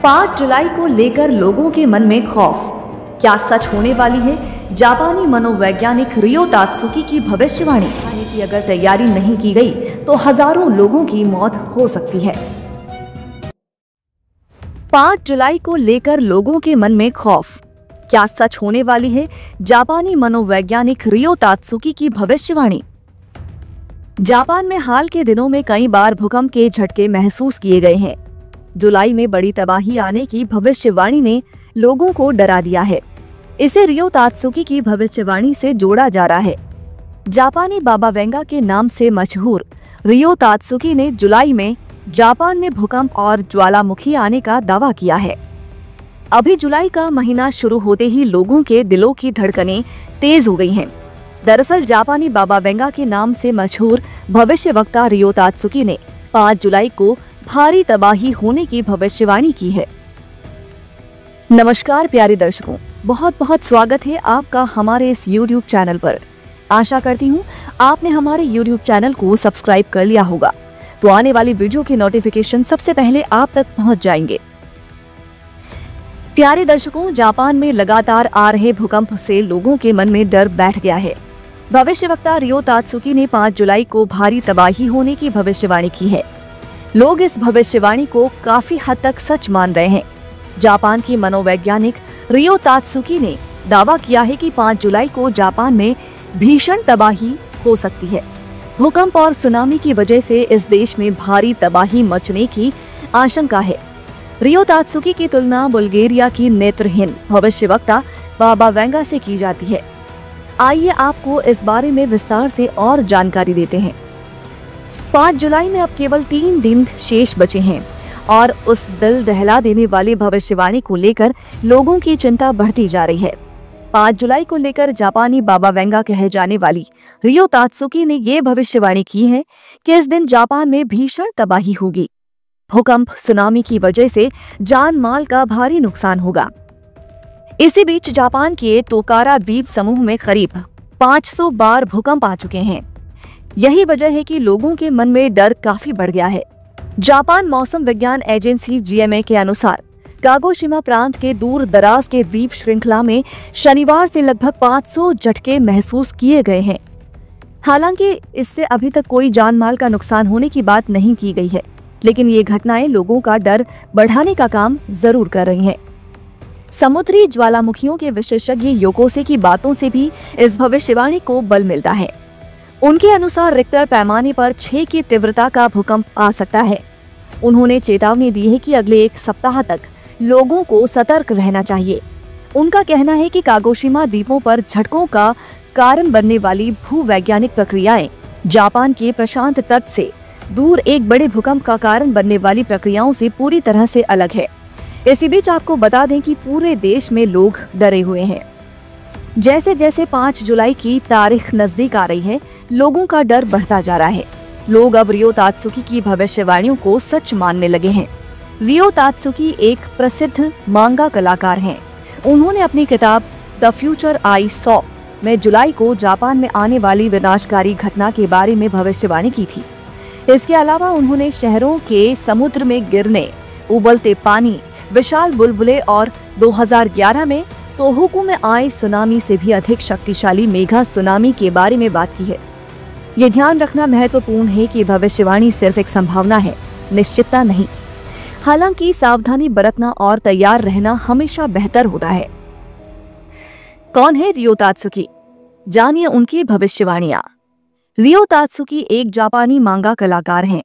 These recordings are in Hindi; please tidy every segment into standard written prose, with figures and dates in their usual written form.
5 जुलाई को लेकर लोगों के मन में खौफ, क्या सच होने वाली है जापानी मनोवैज्ञानिक रियो तात्सुकी की भविष्यवाणी कि अगर तैयारी नहीं की गई तो हजारों लोगों की मौत हो सकती है। 5 जुलाई को लेकर लोगों के मन में खौफ, क्या सच होने वाली है जापानी मनोवैज्ञानिक रियो तात्सुकी की भविष्यवाणी। जापान में हाल के दिनों में कई बार भूकंप के झटके महसूस किए गए हैं। जुलाई में बड़ी तबाही आने की भविष्यवाणी ने लोगों को डरा दिया है। इसे रियो तात्सुकी की भविष्यवाणी से जोड़ा जा रहा है। जापानी बाबा वेंगा के नाम से मशहूर रियो तात्सुकी ने जुलाई में जापान में भूकंप और ज्वालामुखी आने का दावा किया है। अभी जुलाई का महीना शुरू होते ही लोगों के दिलों की धड़कनें तेज हो गई हैं। दरअसल जापानी बाबा वेंगा के नाम से मशहूर भविष्यवक्ता रियो तात्सुकी ने 5 जुलाई को भारी तबाही होने की भविष्यवाणी की है। नमस्कार प्यारे दर्शकों, बहुत बहुत स्वागत है आपका हमारे इस YouTube चैनल पर। आशा करती हूँ आपने हमारे YouTube चैनल को सब्सक्राइब कर लिया होगा, तो आने वाली वीडियो के नोटिफिकेशन सबसे पहले आप तक पहुँच जाएंगे। प्यारे दर्शकों, जापान में लगातार आ रहे भूकंप से लोगों के मन में डर बैठ गया है। भविष्यवक्ता रियो तात्सुकी ने 5 जुलाई को भारी तबाही होने की भविष्यवाणी की है। लोग इस भविष्यवाणी को काफी हद तक सच मान रहे हैं। जापान की मनोवैज्ञानिक रियो तात्सुकी ने दावा किया है कि 5 जुलाई को जापान में भीषण तबाही हो सकती है। भूकंप और सुनामी की वजह से इस देश में भारी तबाही मचने की आशंका है। रियो तात्सुकी की तुलना बुल्गारिया की नेत्रहीन भविष्यवक्ता बाबा वेंगा से की जाती है। आइए आपको इस बारे में विस्तार से और जानकारी देते हैं। 5 जुलाई में अब केवल 3 दिन शेष बचे हैं और उस दिल दहला देने वाली भविष्यवाणी को लेकर लोगों की चिंता बढ़ती जा रही है। 5 जुलाई को लेकर जापानी बाबा वेंगा कहे जाने वाली रियो तात्सुकी ने ये भविष्यवाणी की है कि इस दिन जापान में भीषण तबाही होगी। भूकंप सुनामी की वजह से जान माल का भारी नुकसान होगा। इसी बीच जापान के तोकारा द्वीप समूह में करीब 500 बार भूकंप आ चुके हैं। यही वजह है कि लोगों के मन में डर काफी बढ़ गया है। जापान मौसम विज्ञान एजेंसी GMA के अनुसार कागोशिमा प्रांत के दूर दराज के द्वीप श्रृंखला में शनिवार से लगभग 500 झटके महसूस किए गए हैं। हालांकि इससे अभी तक कोई जान माल का नुकसान होने की बात नहीं की गई है, लेकिन ये घटनाएं लोगों का डर बढ़ाने का काम जरूर कर रही हैं। समुद्री ज्वालामुखियों के विशेषज्ञ योकोसे की बातों से भी इस भविष्यवाणी को बल मिलता है। उनके अनुसार रिक्टर पैमाने पर 6 की तीव्रता का भूकंप आ सकता है। उन्होंने चेतावनी दी है कि अगले 1 सप्ताह तक लोगों को सतर्क रहना चाहिए। उनका कहना है कि कागोशिमा द्वीपों पर झटकों का कारण बनने वाली भूवैज्ञानिक प्रक्रियाएं जापान के प्रशांत तट से दूर एक बड़े भूकंप का कारण बनने वाली प्रक्रियाओं से पूरी तरह से अलग है। इसी बीच आपको बता दें कि पूरे देश में लोग डरे हुए हैं। जैसे जैसे 5 जुलाई की तारीख नजदीक आ रही है, लोगों का डर बढ़ता जा रहा है। लोग अब रियो तात्सुकी की भविष्यवाणियों को सच मानने लगे हैं। रियो तात्सुकी एक प्रसिद्ध मांगा कलाकार हैं। उन्होंने अपनी किताब द फ्यूचर आई सॉ में जुलाई को जापान में आने वाली विनाशकारी घटना के बारे में भविष्यवाणी की थी। इसके अलावा उन्होंने शहरों के समुद्र में गिरने, उबलते पानी, विशाल बुलबुले और 2011 में तोहोकू में आए सुनामी से भी अधिक शक्तिशाली मेगा सुनामी के बारे में बात की है। ये ध्यान रखना महत्वपूर्ण है कि भविष्यवाणी सिर्फ एक संभावना है, निश्चितता नहीं। हालांकि सावधानी बरतना और तैयार रहना हमेशा बेहतर होता है। कौन है रियो तात्सुकी? जानिए उनकी भविष्यवाणियां। रियो तात्सुकी एक जापानी मांगा कलाकार हैं।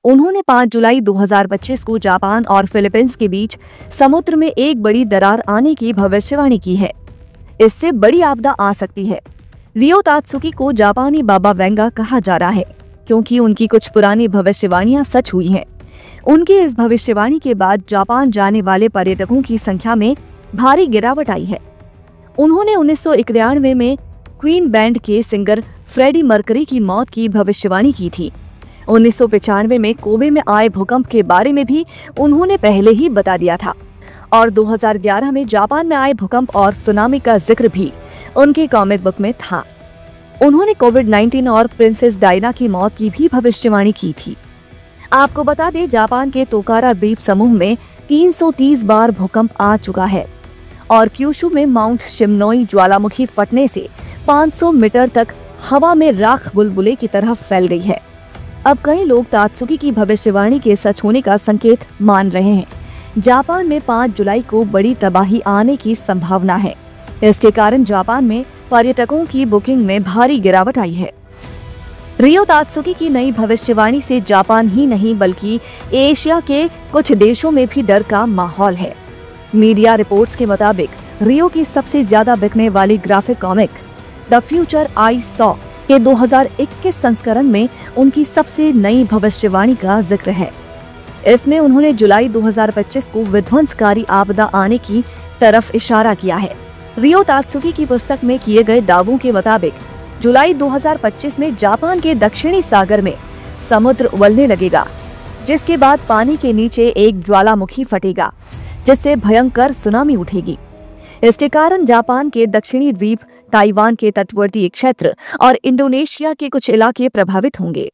उन्होंने 5 जुलाई 2025 को जापान और फिलीपींस के बीच समुद्र में एक बड़ी दरार आने की भविष्यवाणी की है। इससे बड़ी आपदा आ सकती है। रियो तात्सुकी को जापानी बाबा वेंगा कहा जा रहा है क्योंकि उनकी कुछ पुरानी भविष्यवाणियां सच हुई हैं। उनकी इस भविष्यवाणी के बाद जापान जाने वाले पर्यटकों की संख्या में भारी गिरावट आई है। उन्होंने 1991 में क्वीन बैंड के सिंगर फ्रेडी मर्करी की मौत की भविष्यवाणी की थी। 1995 में कोबे में आए भूकंप के बारे में भी उन्होंने पहले ही बता दिया था और 2011 में जापान में आए भूकंप और सुनामी का जिक्र भी उनके कॉमिक बुक में था। उन्होंने कोविड-19 और प्रिंसेस डायना की मौत की भी भविष्यवाणी की थी। आपको बता दें, जापान के तोकारा द्वीप समूह में 330 बार भूकंप आ चुका है और क्यूशू में माउंट शिमनोई ज्वालामुखी फटने से 500 मीटर तक हवा में राख बुलबुले की तरह फैल गई है। अब कई लोग तात्सुकी की भविष्यवाणी के सच होने का संकेत मान रहे हैं। जापान में 5 जुलाई को बड़ी तबाही आने की संभावना है। इसके कारण जापान में पर्यटकों की बुकिंग में भारी गिरावट आई है। रियो तात्सुकी की नई भविष्यवाणी से जापान ही नहीं बल्कि एशिया के कुछ देशों में भी डर का माहौल है। मीडिया रिपोर्ट्स के मुताबिक रियो की सबसे ज्यादा बिकने वाली graphic comic the future I saw के 2021 संस्करण में उनकी सबसे नई भविष्यवाणी का जिक्र है। इसमें उन्होंने जुलाई 2025 को विध्वंसकारी आपदा आने की तरफ इशारा किया है। रियो तात्सुकी की पुस्तक में किए गए दावों के मुताबिक जुलाई 2025 में जापान के दक्षिणी सागर में समुद्र उबलने लगेगा, जिसके बाद पानी के नीचे एक ज्वालामुखी फटेगा, जिससे भयंकर सुनामी उठेगी। इसके कारण जापान के दक्षिणी द्वीप, ताइवान के तटवर्ती क्षेत्र और इंडोनेशिया के कुछ इलाके प्रभावित होंगे।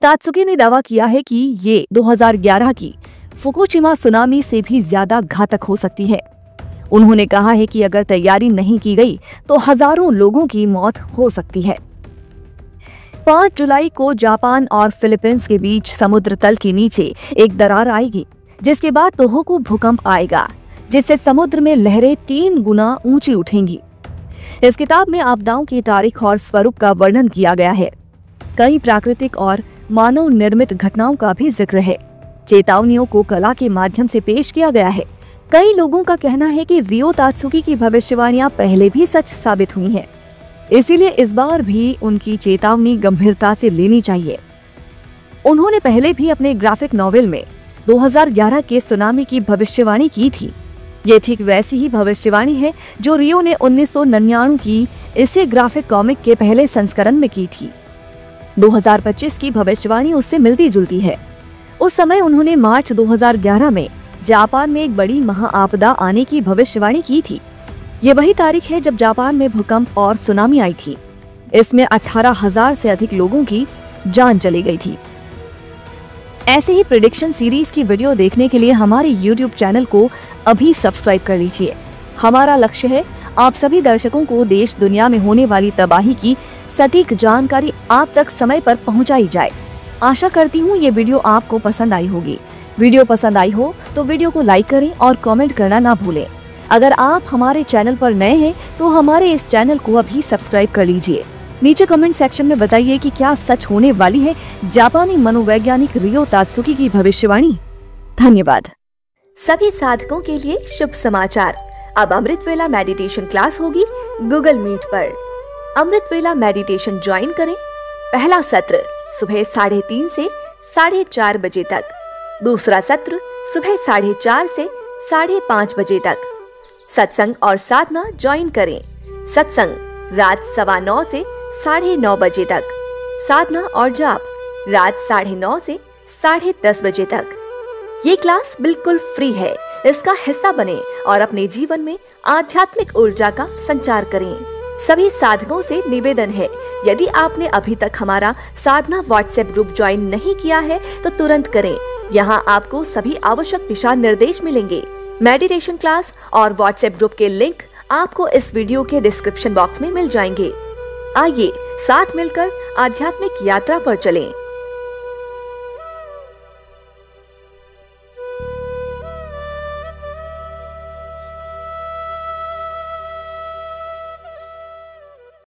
तात्सुकी ने दावा किया है कि ये 2011 की फुकुशिमा सुनामी से भी ज्यादा घातक हो सकती है। उन्होंने कहा है कि अगर तैयारी नहीं की गई तो हजारों लोगों की मौत हो सकती है। 5 जुलाई को जापान और फिलीपींस के बीच समुद्र तल के नीचे एक दरार आएगी, जिसके बाद तोहोकू भूकंप आएगा, जिससे समुद्र में लहरें 3 गुना ऊंची उठेंगी। इस किताब में आपदाओं की तारीख और स्वरूप का वर्णन किया गया है। कई प्राकृतिक और मानव निर्मित घटनाओं का भी जिक्र है। चेतावनियों को कला के माध्यम से पेश किया गया है। कई लोगों का कहना है कि रियो तात्सुकी की भविष्यवाणियां पहले भी सच साबित हुई हैं, इसीलिए इस बार भी उनकी चेतावनी गंभीरता से लेनी चाहिए। उन्होंने पहले भी अपने ग्राफिक नॉवेल में 2011 के सुनामी की भविष्यवाणी की थी। ये ठीक वैसी ही भविष्यवाणी है जो रियो ने 1999 की इसी ग्राफिक कॉमिक के पहले संस्करण में की थी। 2025 की भविष्यवाणी उससे मिलती जुलती है। उस समय उन्होंने मार्च 2011 में जापान में एक बड़ी महाआपदा आने की भविष्यवाणी की थी। ये वही तारीख है जब जापान में भूकंप और सुनामी आई थी। इसमें 18,000 से अधिक लोगों की जान चली गई थी। ऐसे ही प्रेडिक्शन सीरीज की वीडियो देखने के लिए हमारे YouTube चैनल को अभी सब्सक्राइब कर लीजिए। हमारा लक्ष्य है आप सभी दर्शकों को देश दुनिया में होने वाली तबाही की सटीक जानकारी आप तक समय पर पहुंचाई जाए। आशा करती हूँ ये वीडियो आपको पसंद आई होगी। वीडियो पसंद आई हो तो वीडियो को लाइक करें और कमेंट करना ना भूलें। अगर आप हमारे चैनल पर नए हैं तो हमारे इस चैनल को अभी सब्सक्राइब कर लीजिए। नीचे कमेंट सेक्शन में बताइए कि क्या सच होने वाली है जापानी मनोवैज्ञानिक रियो तात्सुकी की भविष्यवाणी। धन्यवाद। सभी साधकों के लिए शुभ समाचार। अब अमृतवेला मेडिटेशन क्लास होगी गूगल मीट पर। अमृतवेला मेडिटेशन ज्वाइन करें। पहला सत्र सुबह 3:30 से 4:30 बजे तक, दूसरा सत्र सुबह 4:30 से 5:30 बजे तक। सत्संग और साधना ज्वाइन करें। सत्संग रात 9:15 से 9:30 बजे तक, साधना और जाप रात 9:30 से 10:30 बजे तक। ये क्लास बिल्कुल फ्री है। इसका हिस्सा बने और अपने जीवन में आध्यात्मिक ऊर्जा का संचार करें। सभी साधकों से निवेदन है, यदि आपने अभी तक हमारा साधना व्हाट्सएप ग्रुप ज्वाइन नहीं किया है तो तुरंत करें। यहाँ आपको सभी आवश्यक दिशा निर्देश मिलेंगे। मेडिटेशन क्लास और व्हाट्सएप ग्रुप के लिंक आपको इस वीडियो के डिस्क्रिप्शन बॉक्स में मिल जाएंगे। आइए साथ मिलकर आध्यात्मिक यात्रा पर चलें।